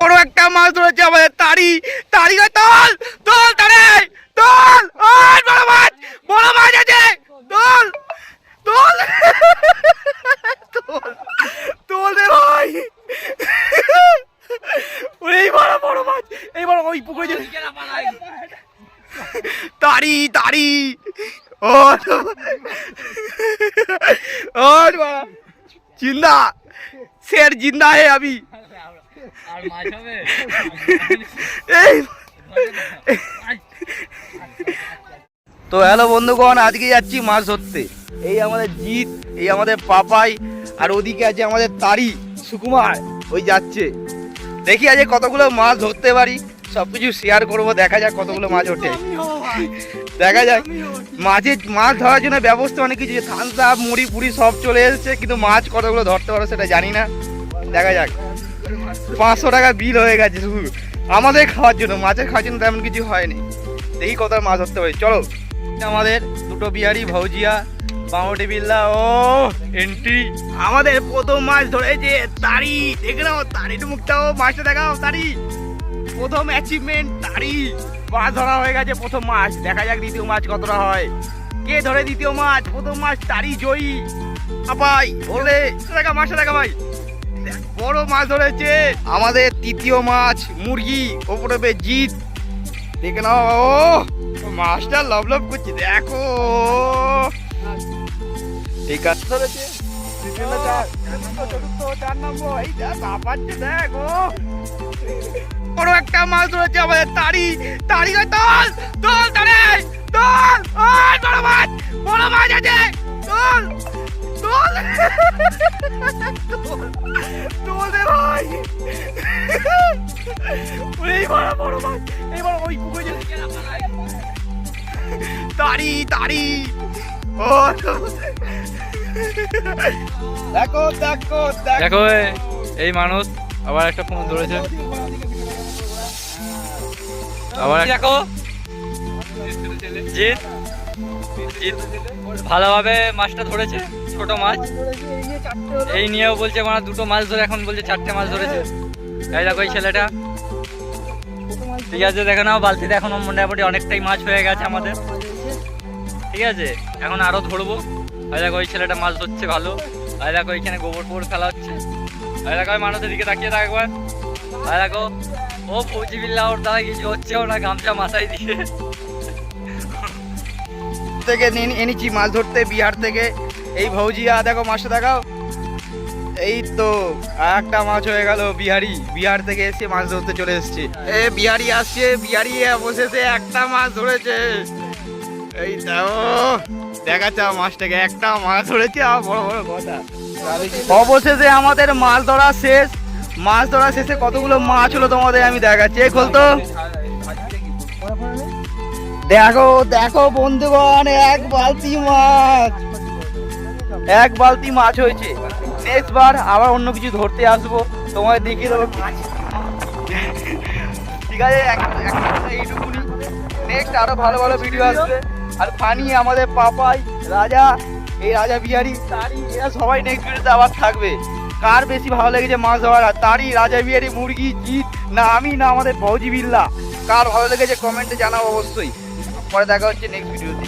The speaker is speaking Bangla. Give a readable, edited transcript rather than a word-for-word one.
বড় একটা মাছ ধরেছে আমাদের তাড়ি তাড়ি তোল তোল তাড়ে তোল ওই বড় মাছ আছে তোল তোল তোল তোল রে ভাই ওই বড় মাছ এইবার ওই পুকুরে ताड़ी ताड़ी और जिंदा शेर जिंदा है अभी तो हेलो बंधुगण आज के যাচ্ছি মাছ ধরতে এই আমাদের জিত এই আমাদের পাপাই আর ওদিকে আছে আমাদের তাড়ি সুকুমার ওই যাচ্ছে দেখি আজ কতগুলো মাছ ধরতে পারি সবকিছু শেয়ার করবো দেখা যাক কতগুলো মাছ ওঠে দেখা যাক মাছ ধরার জন্য ব্যবস্থা অনেক কিছু থামস আপ মুড়ি পুরি সব চলে এসেছে কিন্তু মাছ কতগুলো ধরতে পারো সেটা জানি না দেখা যাক 500 টাকা বিল হয়ে গেছে শুধু আমাদের খাওয়ার জন্য মাছের খাওয়ার জন্য তেমন কিছু হয়নি দেখি কত মাছ ধরতে পারি চলো আমাদের দুটো বিহারি ভৌজিয়া বামটি বিল্লা ও এন্ট্রি আমাদের প্রথম মাছ ধরেছে তাড়ি দেখে নাও তাড়ির মুখটাও মাছটা দেখাও তাড়ি প্রথম অ্যাচিভমেন্ট তাড়ি মাছ ধরা হয়ে গেছে প্রথম মাছ দেখা যাক দ্বিতীয় মাছ কতটা হয় কে ধরে দ্বিতীয় মাছ প্রথম মাছ তাড়ি জয়ী ভাই বলে মাছটা দেখা ভাই বড় মাছ ধরেছে আমাদের তৃতীয় মাছ মুরগি ওপরে জিত দেখে নাও ও মাছটা লব লব করছে দেখো ঠিক আছে ধরেছে চার নম্বর এই দেখো বড় একটা মাছ ধরেছে আমাদের তাড়ি তাড়ি তোল তোল তাড়ে তোল ওই বড় মাছ আছে তোল তোল তোল রে ভাই ওই বড় মাছ এইবার ওই পুকুরে তাড়ি তাড়ি ও দেখো দেখো দেখো এই মানুষ আবার একটা ফোন ধরেছে আবার দেখো জিত ভালোভাবে মাছটা ধরেছে ছোট মাছ এই নিয়েও বলছে মানে দুটো মাছ ধরে এখন বলছে 4টে মাছ ধরেছে এই দেখো এই ছেলেটা ঠিক আছে দেখে নাও বালতিতে এখন মোটামুটি অনেকটাই মাছ হয়ে গেছে আমাদের ঠিক আছে এখন আরো ধরবো এই দেখো ওই ছেলেটা মাছ ধরছে ভালো এই দেখো এখানে গোবর পোবর ফেলা হচ্ছে এই দেখো মানুষের দিকে তাকিয়ে থাক একবার এই দেখো ও ফৌজি বিল্লা ওর দ্বারা কিছু হচ্ছেও না গামছা মাথায় দিয়ে থেকে এনেছি মাছ ধরতে বিহার থেকে এই ভৌজিয়া দেখো মাছটা দেখাও এই তো একটা মাছ হয়ে গেল বিহার থেকে এসে মাছ ধরতে চলে এসছে এ বিহারি আসছে বিহারি বসেছে একটা মাছ ধরেছে এই দেখো দেখাচ্ছা মাছটাকে একটা মাছ ধরেছে আর বড় বড় কথা অবশেষে আমাদের মাছ ধরা শেষে কতগুলো মাছ হলো তোমাদের আমি দেখাচ্ছি এই খোলতো দেখো দেখো বন্ধুগণ এক বালতি মাছ হয়েছে নেক্সট বার আবার অন্য কিছু ধরতে আসবো তোমায় দেখিয়ে দেবো ঠিক আছে এইটুকুনি নেক্সট আরো ভালো ভালো ভিডিও আসবে আর ফানি আমাদের পাপাই রাজা এই রাজা বিহারি তাড়ি এরা সবাই নেক্সট ভিডিওতে আবার থাকবে কার বেশি ভালো লেগেছে মাছ ধরার তাড়ি রাজা বিহারি মুরগি জিত না আমি না আমাদের ভৌজি বিল্লা কার ভালো লেগেছে কমেন্টে জানাও অবশ্যই পরে দেখা হচ্ছে নেক্সট ভিডিওতে।